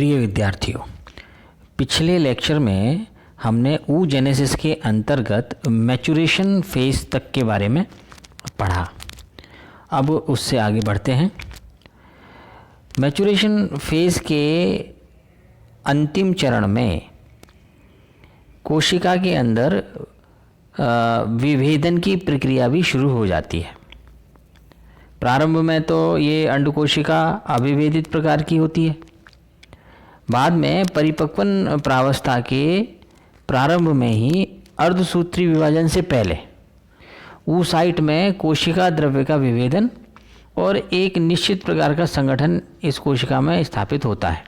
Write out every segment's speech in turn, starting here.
प्रिय विद्यार्थियों, पिछले लेक्चर में हमने oogenesis के अंतर्गत मैचुरेशन फेज तक के बारे में पढ़ा। अब उससे आगे बढ़ते हैं। मैचुरेशन फेज के अंतिम चरण में कोशिका के अंदर विभेदन की प्रक्रिया भी शुरू हो जाती है। प्रारंभ में तो ये अंडकोशिका अविभेदित प्रकार की होती है। बाद में परिपक्वन प्रावस्था के प्रारंभ में ही अर्धसूत्री विभाजन से पहले oocyte में कोशिका द्रव्य का विभेदन और एक निश्चित प्रकार का संगठन इस कोशिका में स्थापित होता है।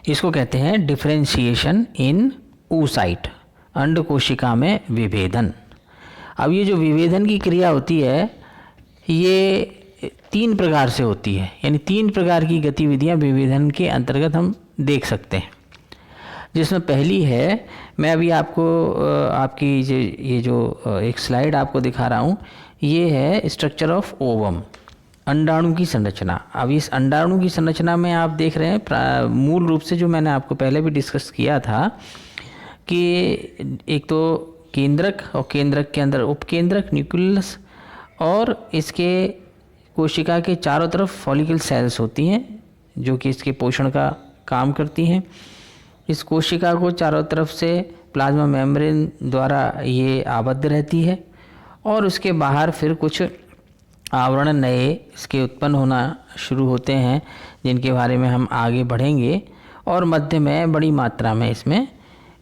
इसको कहते हैं डिफरेंशिएशन इन oocyte, अंड कोशिका में विभेदन। अब ये जो विभेदन की क्रिया होती है ये 3 प्रकार से होती है, यानी 3 प्रकार की गतिविधियां विभेदन के अंतर्गत हम देख सकते हैं। जिसमें पहली है, मैं अभी आपको आपकी ये जो एक स्लाइड आपको दिखा रहा हूँ, ये है स्ट्रक्चर ऑफ ओवम, अंडाणु की संरचना। अब इस अंडाणु की संरचना में आप देख रहे हैं मूल रूप से जो मैंने आपको पहले भी डिस्कस किया था कि एक तो केंद्रक और केंद्रक के अंदर उपकेंद्रक न्यूक्लियस और इसके कोशिका के चारों तरफ फॉलिकल सेल्स होती हैं जो कि इसके पोषण का काम करती हैं। इस कोशिका को चारों तरफ से प्लाज्मा मेम्ब्रेन द्वारा ये आबद्ध रहती है और उसके बाहर फिर कुछ आवरण नए इसके उत्पन्न होना शुरू होते हैं जिनके बारे में हम आगे बढ़ेंगे। और मध्य में बड़ी मात्रा में इसमें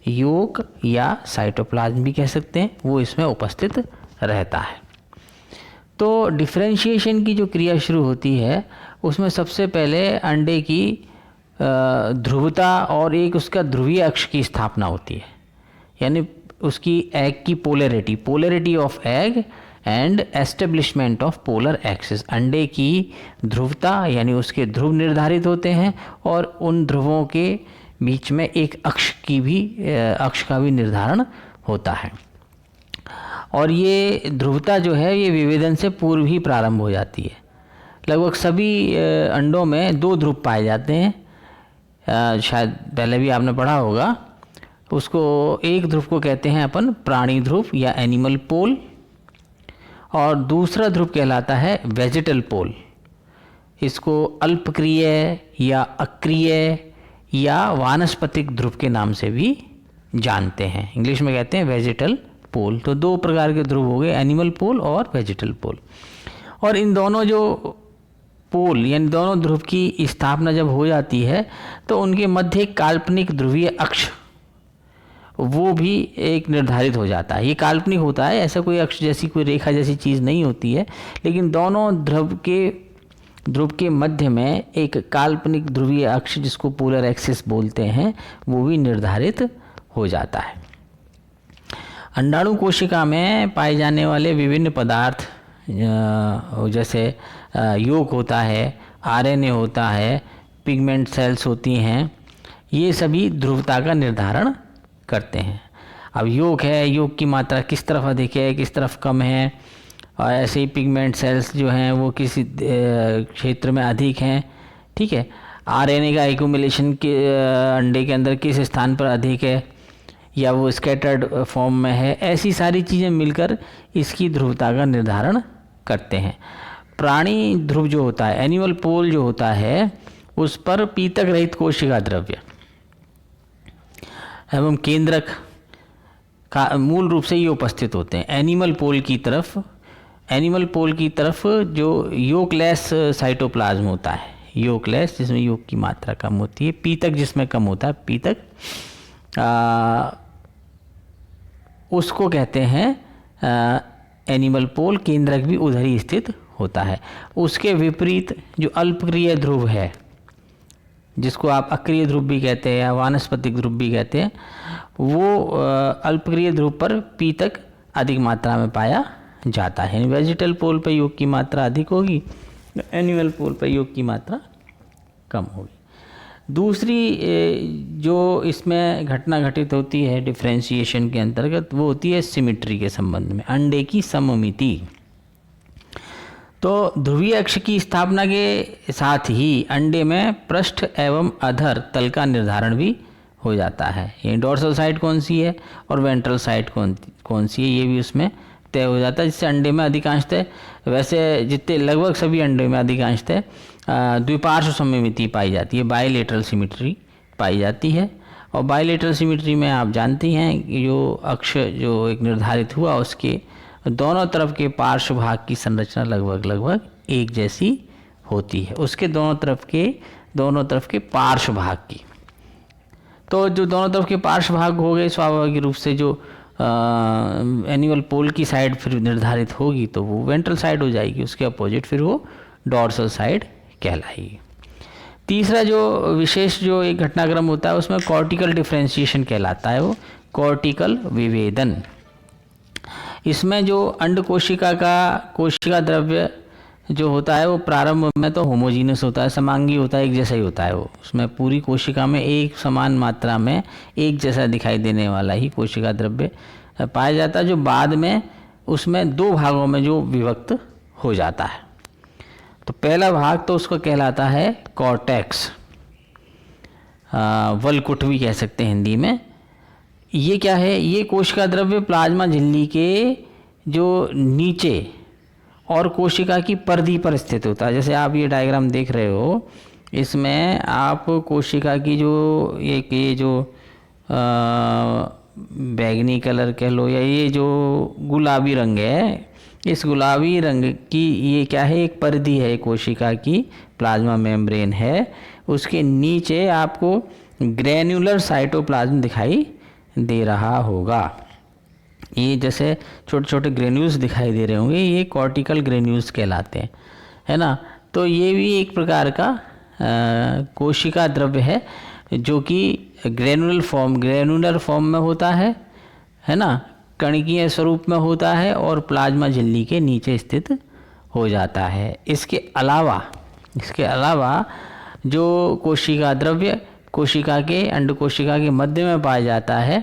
योग या साइटोप्लाज्म भी कह सकते हैं, वो इसमें उपस्थित रहता है। तो डिफरेंशिएशन की जो क्रिया शुरू होती है उसमें सबसे पहले अंडे की ध्रुवता और एक उसका ध्रुवीय अक्ष की स्थापना होती है, यानी उसकी एग की polarity of egg and establishment of polar axis. अंडे की ध्रुवता यानी उसके ध्रुव निर्धारित होते हैं और उन ध्रुवों के बीच में एक अक्ष का भी निर्धारण होता है। और ये ध्रुवता जो है ये विभेदन से पूर्व ही प्रारंभ हो जाती है। लगभग सभी अंडों में 2 ध्रुव पाए जाते हैं, शायद पहले भी आपने पढ़ा होगा। उसको एक ध्रुव को कहते हैं अपन प्राणी ध्रुव या एनिमल पोल, और दूसरा ध्रुव कहलाता है वेजिटल पोल। इसको अल्पक्रिय या अक्रिय या वानस्पतिक ध्रुव के नाम से भी जानते हैं। इंग्लिश में कहते हैं वेजिटल पोल। तो 2 प्रकार के ध्रुव हो गए, एनिमल पोल और वेजिटल पोल। और इन दोनों जो पोल यानी दोनों ध्रुव की स्थापना जब हो जाती है तो उनके मध्य एक काल्पनिक ध्रुवीय अक्ष वो भी एक निर्धारित हो जाता है। ये काल्पनिक होता है, ऐसा कोई अक्ष जैसी कोई रेखा जैसी चीज़ नहीं होती है, लेकिन दोनों ध्रुव के मध्य में एक काल्पनिक ध्रुवीय अक्ष जिसको पोलर एक्सिस बोलते हैं वो भी निर्धारित हो जाता है। अंडाणु कोशिका में पाए जाने वाले विभिन्न पदार्थ जैसे योग होता है, आरएनए होता है, पिगमेंट सेल्स होती हैं, ये सभी ध्रुवता का निर्धारण करते हैं। अब योग है, योग की मात्रा किस तरफ अधिक है किस तरफ कम है, और ऐसे ही पिगमेंट सेल्स जो हैं वो किस क्षेत्र में अधिक हैं, ठीक है। आरएनए का एक्यूमुलेशन के अंडे के अंदर किस स्थान पर अधिक है या वो स्कैटर्ड फॉर्म में है, ऐसी सारी चीज़ें मिलकर इसकी ध्रुवता का निर्धारण करते हैं। प्राणी ध्रुव जो होता है, एनिमल पोल जो होता है, उस पर पीतक रहित कोशिका द्रव्य एवं केंद्रक का मूल रूप से ये उपस्थित होते हैं। एनिमल पोल की तरफ जो योकलेस साइटोप्लाज्म होता है, योकलेस जिसमें योग की मात्रा कम होती है, पीतक जिसमें कम होता है, पीतक उसको कहते हैं एनिमल पोल। केंद्रक भी उधर ही स्थित होता है। उसके विपरीत जो अल्पक्रिय ध्रुव है जिसको आप अक्रिय ध्रुव भी कहते हैं या वानस्पतिक ध्रुव भी कहते हैं, वो अल्पक्रिय ध्रुव पर पीतक अधिक मात्रा में पाया जाता है। यानी वेजिटल पोल पर योग की मात्रा अधिक होगी, एनिमल पोल पर योग की मात्रा कम होगी। दूसरी जो इसमें घटना घटित होती है डिफरेंशिएशन के अंतर्गत वो होती है सिमिट्री के संबंध में, अंडे की सममिति। तो ध्रुवीय अक्ष की स्थापना के साथ ही अंडे में पृष्ठ एवं अधर तल का निर्धारण भी हो जाता है। ये डोर्सल साइड कौन सी है और वेंट्रल साइड कौन सी है ये भी उसमें तय हो जाता है, जिससे अंडे में अधिकांशतः, वैसे जितने लगभग सभी अंडे में अधिकांशतः द्विपार्श्व सममिति पाई जाती है, बायलेटरल सिमेट्री पाई जाती है। और बायलेटरल सिमेट्री में आप जानते हैं कि जो अक्ष जो एक निर्धारित हुआ उसके दोनों तरफ के पार्श्व भाग की संरचना लगभग एक जैसी होती है, उसके दोनों तरफ के पार्श्व भाग की। तो जो दोनों तरफ के पार्श्व भाग हो गए, स्वाभाविक रूप से जो एनुअल पोल की साइड फिर निर्धारित होगी तो वो वेंट्रल साइड हो जाएगी, उसके अपोजिट फिर वो डोर्सल साइड कहलाएगी। तीसरा जो विशेष जो एक घटनाक्रम होता है उसमें कॉर्टिकल डिफरेंशिएशन कहलाता है, वो कॉर्टिकल विभेदन। इसमें जो अंड कोशिका द्रव्य जो होता है वो प्रारंभ में तो होमोजीनस होता है, समांगी होता है, एक जैसा ही होता है। वो उसमें पूरी कोशिका में एक समान मात्रा में एक जैसा दिखाई देने वाला ही कोशिका द्रव्य पाया जाता है, जो बाद में उसमें दो भागों में जो विभक्त हो जाता है। तो पहला भाग तो उसको कहलाता है कॉर्टेक्स, वलकुट भी कह सकते हैं हिंदी में। ये क्या है? ये कोशिका द्रव्य प्लाज्मा झिल्ली के जो नीचे और कोशिका की परिधि पर स्थित होता है। जैसे आप ये डायग्राम देख रहे हो, इसमें आप कोशिका की जो ये जो बैगनी कलर कह लो या ये जो गुलाबी रंग है, इस गुलाबी रंग की ये क्या है? एक परिधि है कोशिका की, प्लाज्मा मेम्ब्रेन है। उसके नीचे आपको ग्रैन्युलर साइटोप्लाज्म दिखाई दे रहा होगा। ये जैसे छोटे छोटे ग्रेन्यूल्स दिखाई दे रहे होंगे, ये कॉर्टिकल ग्रेन्यूल्स कहलाते हैं, है ना। तो ये भी एक प्रकार का कोशिका द्रव्य है जो कि ग्रेनुलर फॉर्म में होता है ना, कणकीय स्वरूप में होता है और प्लाज्मा झिल्ली के नीचे स्थित हो जाता है। इसके अलावा जो कोशिका द्रव्य अंड कोशिका के मध्य में पाया जाता है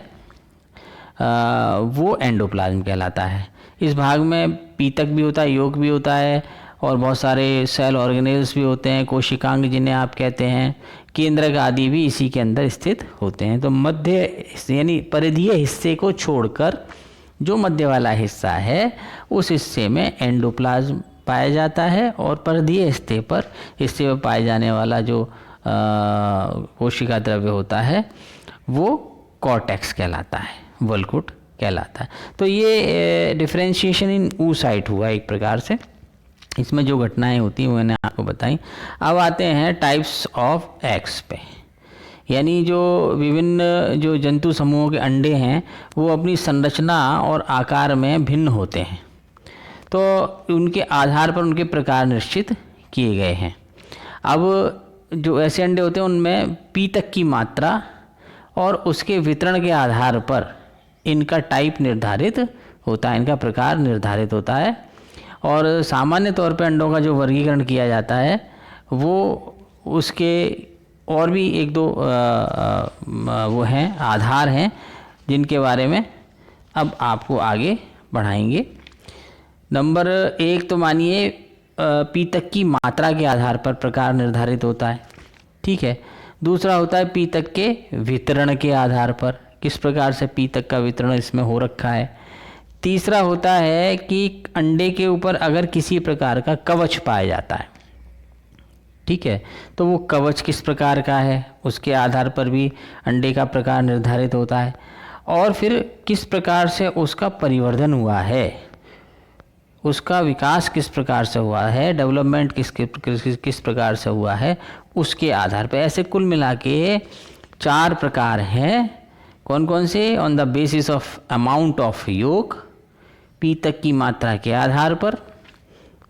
वो एंडोप्लाज्म कहलाता है। इस भाग में पीतक भी होता है, यॉक भी होता है और बहुत सारे सेल ऑर्गेनेल्स भी होते हैं, कोशिकांग जिन्हें आप कहते हैं, केंद्रक आदि भी इसी के अंदर स्थित होते हैं। तो मध्य यानी परिधीय हिस्से को छोड़कर जो मध्य वाला हिस्सा है उस हिस्से में एंडोप्लाज्म पाया जाता है और परिधीय हिस्से पर पाए जाने वाला जो कोशिका द्रव्य होता है वो कॉर्टेक्स कहलाता है, वलकुट कहलाता है। तो ये डिफरेंशिएशन इन oocyte हुआ एक प्रकार से। इसमें जो घटनाएं होती हैं वो मैंने आपको बताई। अब आते हैं टाइप्स ऑफ एग्स पे, यानी जो विभिन्न जो जंतु समूहों के अंडे हैं वो अपनी संरचना और आकार में भिन्न होते हैं, तो उनके आधार पर उनके प्रकार निश्चित किए गए हैं। अब जो ऐसे अंडे होते हैं उनमें पीतक की मात्रा और उसके वितरण के आधार पर इनका टाइप निर्धारित होता है, इनका प्रकार निर्धारित होता है। और सामान्य तौर पे अंडों का जो वर्गीकरण किया जाता है वो उसके और भी एक दो वो हैं, आधार हैं, जिनके बारे में अब आपको आगे बढ़ाएंगे। नंबर 1 तो मानिए पीतक की मात्रा के आधार पर प्रकार निर्धारित होता है, ठीक है। दूसरा होता है पीतक के वितरण के आधार पर, किस प्रकार से पीतक का वितरण इसमें हो रखा है। तीसरा होता है कि अंडे के ऊपर अगर किसी प्रकार का कवच पाया जाता है, ठीक है, तो वो कवच किस प्रकार का है उसके आधार पर भी अंडे का प्रकार निर्धारित होता है। और फिर किस प्रकार से उसका परिवर्धन हुआ है, उसका विकास किस प्रकार से हुआ है, डेवलपमेंट किस प्रकार से हुआ है, उसके आधार पर। ऐसे कुल मिला के 4 प्रकार हैं। कौन कौन से? On the basis of amount of yolk, पीतक की मात्रा के आधार पर।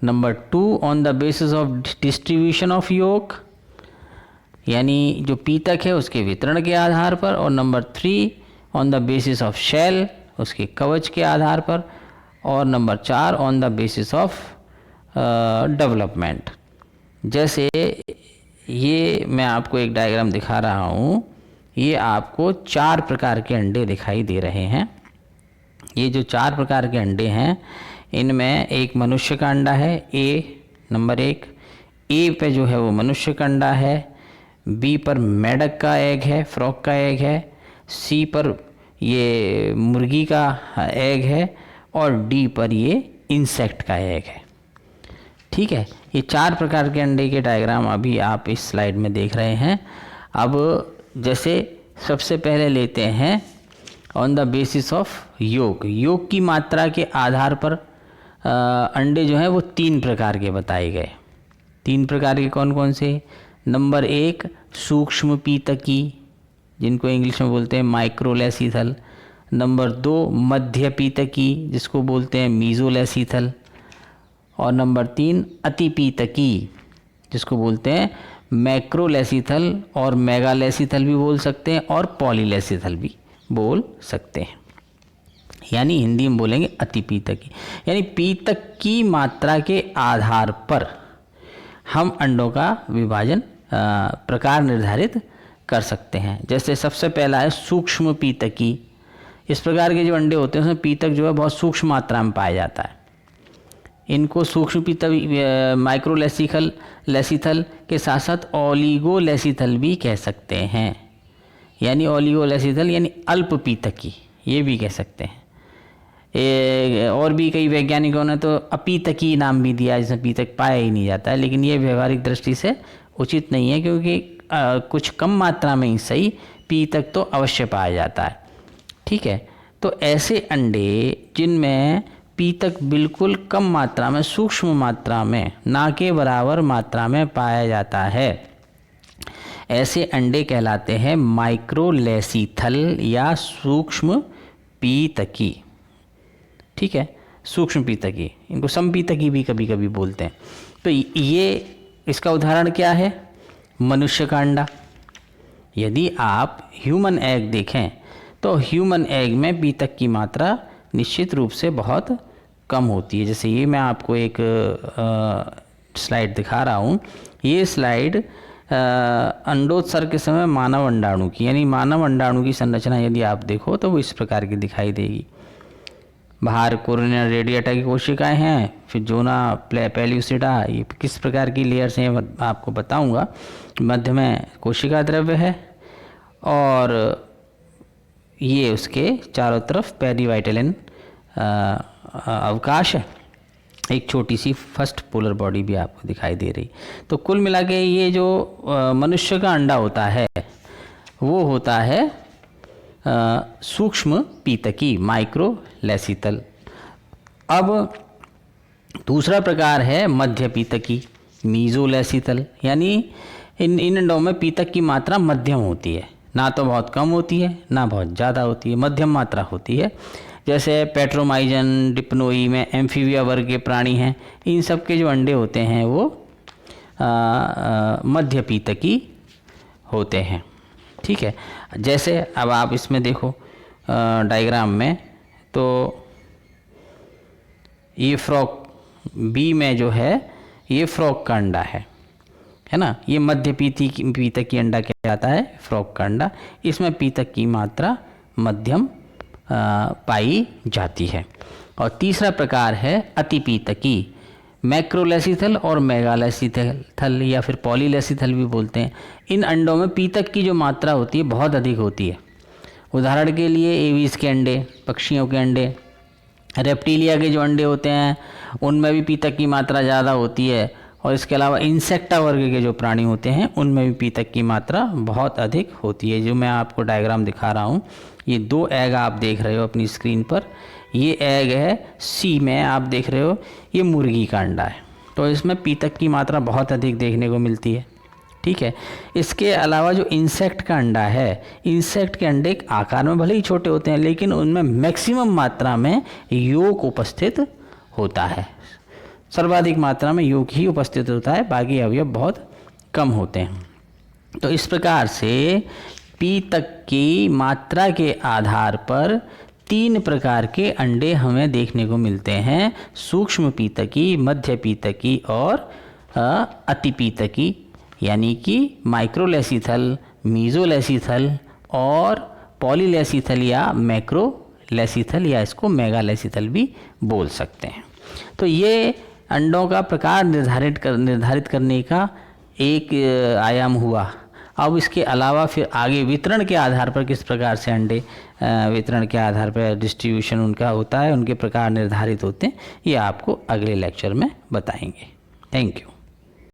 Number 2 on the basis of distribution of yolk, यानी जो पीतक है उसके वितरण के आधार पर। और number 3 on the basis of shell, उसके कवच के आधार पर। और number 4 on the basis of development. जैसे ये मैं आपको एक डायग्राम दिखा रहा हूँ, ये आपको 4 प्रकार के अंडे दिखाई दे रहे हैं। ये जो 4 प्रकार के अंडे हैं इनमें एक मनुष्य का अंडा है, ए नंबर 1, ए पे जो है वो मनुष्य का अंडा है, बी पर मेढक का एग है, फ्रॉग का एग है, सी पर ये मुर्गी का एग है और डी पर ये इंसेक्ट का एग है। ठीक है, ये 4 प्रकार के अंडे के डायग्राम अभी आप इस स्लाइड में देख रहे हैं। अब जैसे सबसे पहले लेते हैं ऑन द बेसिस ऑफ योग। योग की मात्रा के आधार पर अंडे जो हैं वो 3 प्रकार के बताए गए। 3 प्रकार के कौन कौन से? नंबर 1 सूक्ष्म पीतकी, जिनको इंग्लिश में बोलते हैं माइक्रोलेसीथल। नंबर 2 मध्य पीतकी, जिसको बोलते हैं मीजोलेसीथल। और नंबर 3 अतिपीतकी, जिसको बोलते हैं मैक्रोलेसीथल और मेगालेसीथल भी बोल सकते हैं और पॉलीलेसीथल भी बोल सकते हैं। यानी हिंदी में बोलेंगे अतिपीतकी। यानी पीतक की मात्रा के आधार पर हम अंडों का विभाजन प्रकार निर्धारित कर सकते हैं। जैसे सबसे पहला है सूक्ष्म पीतकी। इस प्रकार के जो अंडे होते हैं उसमें पीतक जो है बहुत सूक्ष्म मात्रा में पाया जाता है। इनको सूक्ष्म पीतक लेसीथल के साथ साथ ओलिगोलेसीथल भी कह सकते हैं। यानी ओलिगोलेसीथल यानी अल्प पीतकी, ये भी कह सकते हैं। और भी कई वैज्ञानिकों ने तो अपीतकी नाम भी दिया, जिसमें पीतक पाया ही नहीं जाता है, लेकिन ये व्यवहारिक दृष्टि से उचित नहीं है, क्योंकि कुछ कम मात्रा में ही सही पीतक तो अवश्य पाया जाता है। ठीक है, तो ऐसे अंडे जिनमें पीतक बिल्कुल कम मात्रा में, सूक्ष्म मात्रा में, ना के बराबर मात्रा में पाया जाता है, ऐसे अंडे कहलाते हैं माइक्रोलेसीथल या सूक्ष्म पीतकी। ठीक है, सूक्ष्म पीतकी, इनको समपीतकी भी कभी कभी बोलते हैं। तो ये इसका उदाहरण क्या है? मनुष्य का अंडा। यदि आप ह्यूमन एग देखें तो ह्यूमन एग में पीतक की मात्रा निश्चित रूप से बहुत कम होती है। जैसे ये मैं आपको एक स्लाइड दिखा रहा हूँ। ये स्लाइड अंडोत्सर्ग के समय मानव अंडाणु की, यानी मानव अंडाणु की संरचना यदि आप देखो तो वो इस प्रकार की दिखाई देगी। बाहर कोरोनिया रेडिएटा की कोशिकाएं हैं, फिर जोना पेल्यूसिडा, ये किस प्रकार की लेयर्स हैं आपको बताऊंगा। मध्य में कोशिका द्रव्य है और ये उसके चारों तरफ पेरीवाइटलिन अवकाश है। एक छोटी सी फर्स्ट पोलर बॉडी भी आपको दिखाई दे रही। तो कुल मिला के ये जो मनुष्य का अंडा होता है वो होता है सूक्ष्म पीतकी, माइक्रोलेसीथल। अब दूसरा प्रकार है मध्य पीतकी, मीजोलेसीथल। यानी इन अंडों में पीतक की मात्रा मध्यम होती है, ना तो बहुत कम होती है ना बहुत ज़्यादा होती है, मध्यम मात्रा होती है। जैसे पेट्रोमाइजन, डिप्नोई में एम्फीबिया वर्ग के प्राणी हैं, इन सब के जो अंडे होते हैं वो मध्य पीतकी होते हैं। ठीक है, जैसे अब आप इसमें देखो डायग्राम में, तो ये फ्रॉग बी में जो है ये फ्रॉग का अंडा है ना। ये मध्य पीतकी अंडा कहलाता है, फ्रॉग का अंडा। इसमें पीतक की मात्रा मध्यम पाई जाती है। और तीसरा प्रकार है अतिपीतकी, मैक्रोलेसीथल और मेगालेसीथल या फिर पॉलीलेसीथल भी बोलते हैं। इन अंडों में पीतक की जो मात्रा होती है बहुत अधिक होती है। उदाहरण के लिए एवीज के अंडे, पक्षियों के अंडे, रेप्टिलिया के जो अंडे होते हैं उनमें भी पीतक की मात्रा ज़्यादा होती है। और इसके अलावा इंसेक्टा वर्ग के जो प्राणी होते हैं उनमें भी पीतक की मात्रा बहुत अधिक होती है। जो मैं आपको डायग्राम दिखा रहा हूँ, ये 2 एग आप देख रहे हो अपनी स्क्रीन पर। ये एग है सी में, आप देख रहे हो ये मुर्गी का अंडा है। तो इसमें पीतक की मात्रा बहुत अधिक देखने को मिलती है। ठीक है, इसके अलावा जो इंसेक्ट का अंडा है, इंसेक्ट के अंडे आकार में भले ही छोटे होते हैं लेकिन उनमें मैक्सिमम मात्रा में योग उपस्थित होता है। सर्वाधिक मात्रा में योग ही उपस्थित होता है, बाकी अवयव बहुत कम होते हैं। तो इस प्रकार से पीतक की मात्रा के आधार पर 3 प्रकार के अंडे हमें देखने को मिलते हैं: सूक्ष्म पीतकी, मध्य पीतकी और अतिपीतकी, यानी कि माइक्रोलेसीथल, मीजोलेसीथल और पॉलीलेसीथल या मैक्रोलेसीथल, या इसको मेगालेसीथल भी बोल सकते हैं। तो ये अंडों का प्रकार निर्धारित करने का एक आयाम हुआ। अब इसके अलावा फिर आगे वितरण के आधार पर किस प्रकार से अंडे वितरण के आधार पर डिस्ट्रीब्यूशन उनका होता है, उनके प्रकार निर्धारित होते हैं, ये आपको अगले लेक्चर में बताएंगे। Thank you.